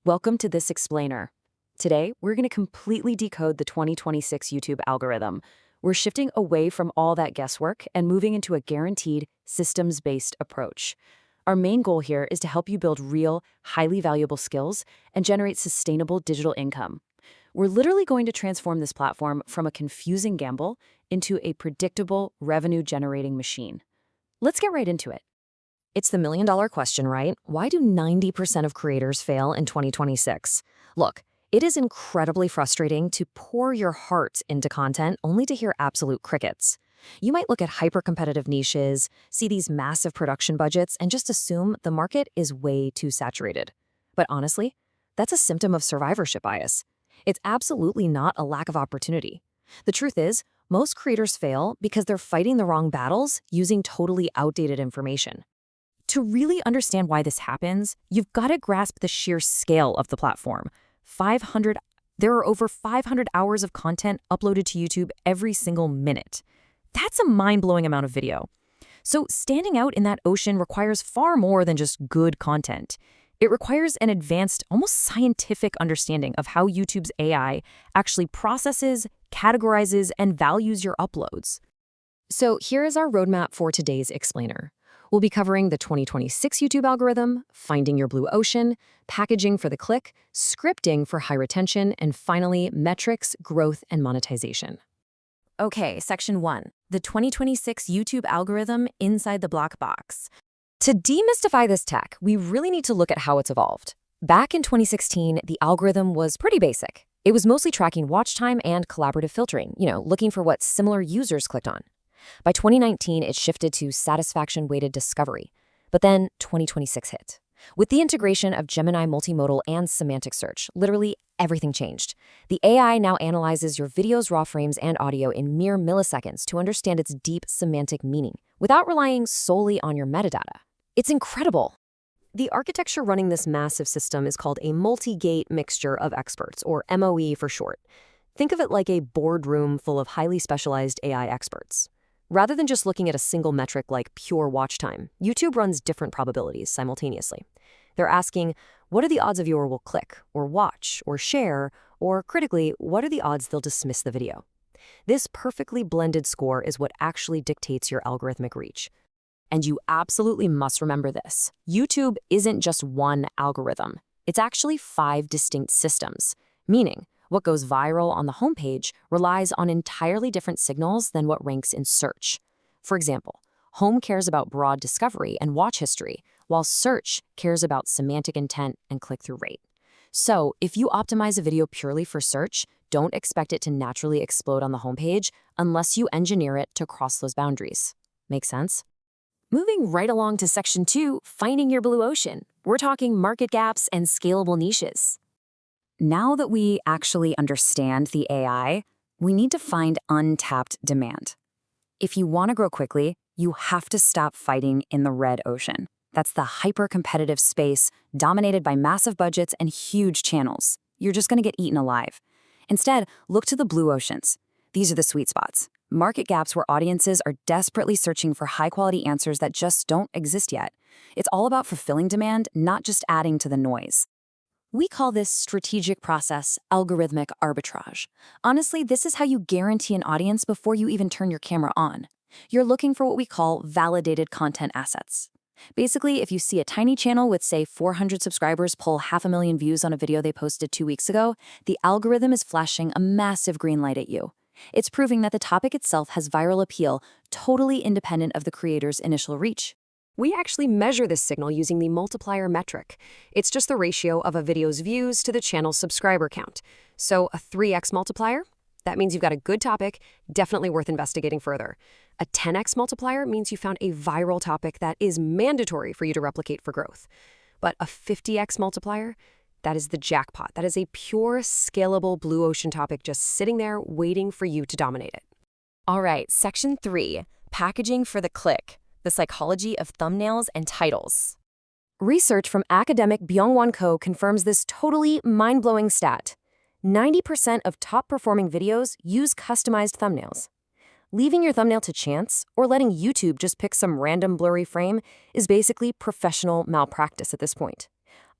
Welcome to This Explainer. Today, we're going to completely decode the 2026 YouTube algorithm. We're shifting away from all that guesswork and moving into a guaranteed, systems-based approach. Our main goal here is to help you build real, highly valuable skills and generate sustainable digital income. We're literally going to transform this platform from a confusing gamble into a predictable, revenue-generating machine. Let's get right into it. It's the million-dollar question, right? Why do 90% of creators fail in 2026? Look, it is incredibly frustrating to pour your heart into content only to hear absolute crickets. You might look at hyper-competitive niches, see these massive production budgets, and just assume the market is way too saturated. But honestly, that's a symptom of survivorship bias. It's absolutely not a lack of opportunity. The truth is, most creators fail because they're fighting the wrong battles using totally outdated information. To really understand why this happens, you've got to grasp the sheer scale of the platform. There are over 500 hours of content uploaded to YouTube every single minute. That's a mind-blowing amount of video. So standing out in that ocean requires far more than just good content. It requires an advanced, almost scientific understanding of how YouTube's AI actually processes, categorizes, and values your uploads. So here is our roadmap for today's explainer. We'll be covering the 2026 YouTube algorithm, finding your blue ocean, packaging for the click, scripting for high retention, and finally, metrics, growth, and monetization. Okay, Section 1, the 2026 YouTube algorithm inside the black box. To demystify this tech, we really need to look at how it's evolved. Back in 2016, the algorithm was pretty basic. It was mostly tracking watch time and collaborative filtering, looking for what similar users clicked on. By 2019, it shifted to satisfaction-weighted discovery. But then 2026 hit. With the integration of Gemini multimodal and semantic search, literally everything changed. The AI now analyzes your video's raw frames and audio in mere milliseconds to understand its deep semantic meaning, without relying solely on your metadata. It's incredible. The architecture running this massive system is called a multi-gate mixture of experts, or MOE for short. Think of it like a boardroom full of highly specialized AI experts. Rather than just looking at a single metric like pure watch time, YouTube runs different probabilities simultaneously. They're asking, what are the odds a viewer will click, or watch, or share, or critically, what are the odds they'll dismiss the video? This perfectly blended score is what actually dictates your algorithmic reach. And you absolutely must remember this. YouTube isn't just one algorithm. It's actually 5 distinct systems, meaning what goes viral on the homepage relies on entirely different signals than what ranks in search. For example, home cares about broad discovery and watch history, while search cares about semantic intent and click-through rate. So, if you optimize a video purely for search, don't expect it to naturally explode on the homepage unless you engineer it to cross those boundaries. Make sense? Moving right along to Section 2, finding your blue ocean. We're talking market gaps and scalable niches. Now that we actually understand the AI, we need to find untapped demand. If you want to grow quickly, you have to stop fighting in the red ocean. That's the hyper-competitive space dominated by massive budgets and huge channels. You're just going to get eaten alive. Instead, look to the blue oceans. These are the sweet spots. Market gaps where audiences are desperately searching for high-quality answers that just don't exist yet. It's all about fulfilling demand, not just adding to the noise. We call this strategic process algorithmic arbitrage. Honestly, this is how you guarantee an audience before you even turn your camera on. You're looking for what we call validated content assets. Basically, if you see a tiny channel with, say, 400 subscribers pull 500,000 views on a video they posted 2 weeks ago, the algorithm is flashing a massive green light at you. It's proving that the topic itself has viral appeal, totally independent of the creator's initial reach. We actually measure this signal using the multiplier metric. It's just the ratio of a video's views to the channel's subscriber count. So a 3x multiplier? That means you've got a good topic, definitely worth investigating further. A 10x multiplier means you found a viral topic that is mandatory for you to replicate for growth. But a 50x multiplier? That is the jackpot. That is a pure, scalable blue ocean topic just sitting there waiting for you to dominate it. All right, Section 3, packaging for the click. The psychology of thumbnails and titles. Research from academic Byung-Won Ko confirms this totally mind-blowing stat. 90% of top-performing videos use customized thumbnails. Leaving your thumbnail to chance or letting YouTube just pick some random blurry frame is basically professional malpractice at this point.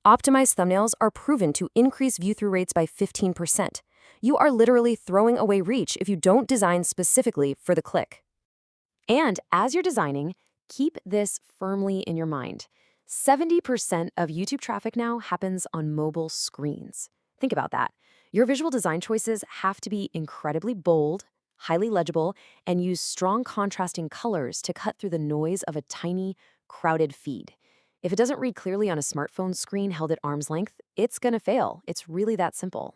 Optimized thumbnails are proven to increase view-through rates by 15%. You are literally throwing away reach if you don't design specifically for the click. And as you're designing, keep this firmly in your mind. 70% of YouTube traffic now happens on mobile screens. Think about that. Your visual design choices have to be incredibly bold, highly legible, and use strong contrasting colors to cut through the noise of a tiny, crowded feed. If it doesn't read clearly on a smartphone screen held at arm's length, it's gonna fail. It's really that simple.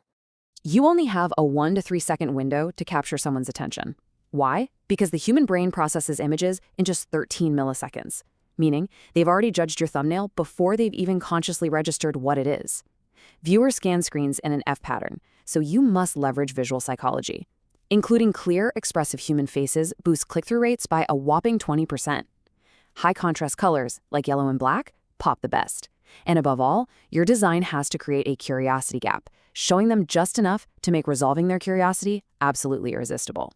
You only have a 1 to 3 second window to capture someone's attention. Why? Because the human brain processes images in just 13 milliseconds, meaning they've already judged your thumbnail before they've even consciously registered what it is. Viewers scan screens in an F pattern, so you must leverage visual psychology. Including clear, expressive human faces boosts click-through rates by a whopping 20%. High contrast colors, like yellow and black, pop the best. And above all, your design has to create a curiosity gap, showing them just enough to make resolving their curiosity absolutely irresistible.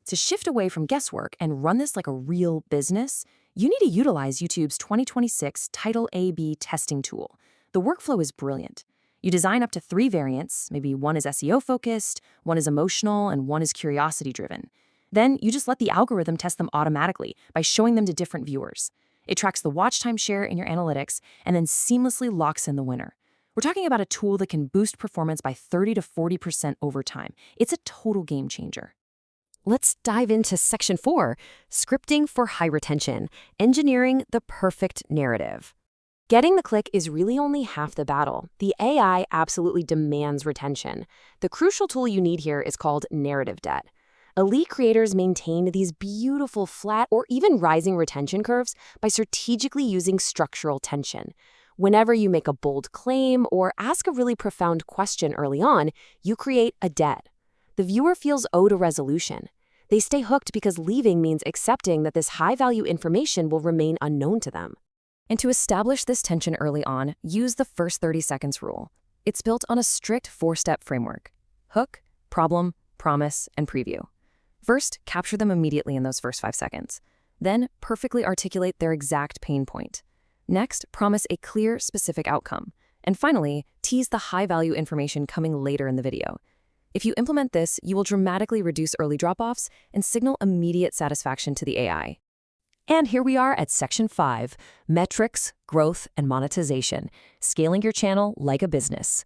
To shift away from guesswork and run this like a real business, you need to utilize YouTube's 2026 Title A/B testing tool. The workflow is brilliant. You design up to 3 variants, maybe one is SEO-focused, one is emotional, and one is curiosity-driven. Then you just let the algorithm test them automatically by showing them to different viewers. It tracks the watch time share in your analytics and then seamlessly locks in the winner. We're talking about a tool that can boost performance by 30 to 40% over time. It's a total game changer. Let's dive into Section 4, Scripting for High Retention, Engineering the Perfect Narrative. Getting the click is really only half the battle. The AI absolutely demands retention. The crucial tool you need here is called narrative debt. Elite creators maintain these beautiful flat or even rising retention curves by strategically using structural tension. Whenever you make a bold claim or ask a really profound question early on, you create a debt. The viewer feels owed a resolution. They stay hooked because leaving means accepting that this high-value information will remain unknown to them. And to establish this tension early on, use the first 30 seconds rule. It's built on a strict 4-step framework: hook, problem, promise, and preview. First, capture them immediately in those first 5 seconds. Then, perfectly articulate their exact pain point. Next, promise a clear, specific outcome. And finally, tease the high-value information coming later in the video. If you implement this, you will dramatically reduce early drop-offs and signal immediate satisfaction to the AI. And here we are at Section 5, Metrics, Growth, and Monetization, Scaling Your Channel Like a Business.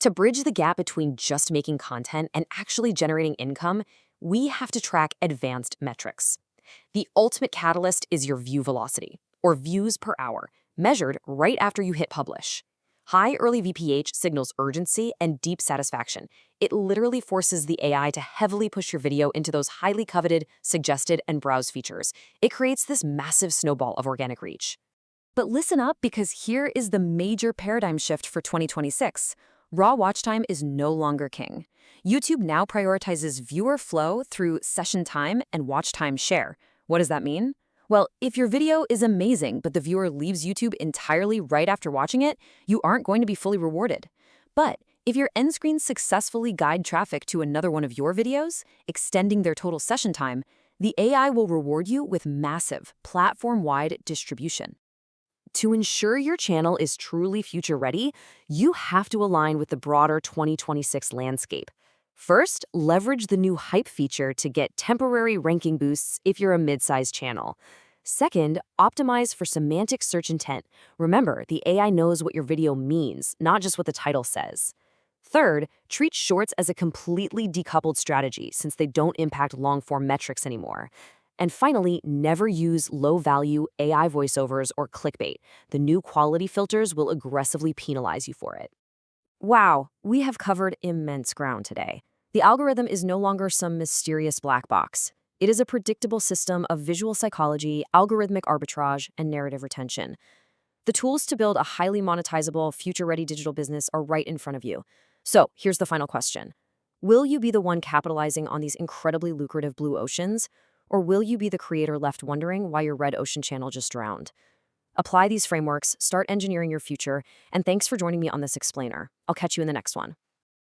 To bridge the gap between just making content and actually generating income, we have to track advanced metrics. The ultimate catalyst is your view velocity, or views per hour, measured right after you hit publish. High early VPH signals urgency and deep satisfaction. It literally forces the AI to heavily push your video into those highly coveted, suggested, and browse features. It creates this massive snowball of organic reach. But listen up, because here is the major paradigm shift for 2026. Raw watch time is no longer king. YouTube now prioritizes viewer flow through session time and watch time share. What does that mean? Well, if your video is amazing, but the viewer leaves YouTube entirely right after watching it, you aren't going to be fully rewarded. But if your end screens successfully guide traffic to another one of your videos, extending their total session time, the AI will reward you with massive, platform-wide distribution. To ensure your channel is truly future-ready, you have to align with the broader 2026 landscape. First, leverage the new hype feature to get temporary ranking boosts if you're a mid-sized channel. Second, optimize for semantic search intent. Remember, the AI knows what your video means, not just what the title says. Third, treat shorts as a completely decoupled strategy since they don't impact long-form metrics anymore. And finally, never use low-value AI voiceovers or clickbait. The new quality filters will aggressively penalize you for it. Wow, we have covered immense ground today. The algorithm is no longer some mysterious black box. It is a predictable system of visual psychology, algorithmic arbitrage, and narrative retention. The tools to build a highly monetizable, future-ready digital business are right in front of you. So here's the final question. Will you be the one capitalizing on these incredibly lucrative blue oceans? Or will you be the creator left wondering why your red ocean channel just drowned? Apply these frameworks, start engineering your future, and thanks for joining me on this explainer. I'll catch you in the next one.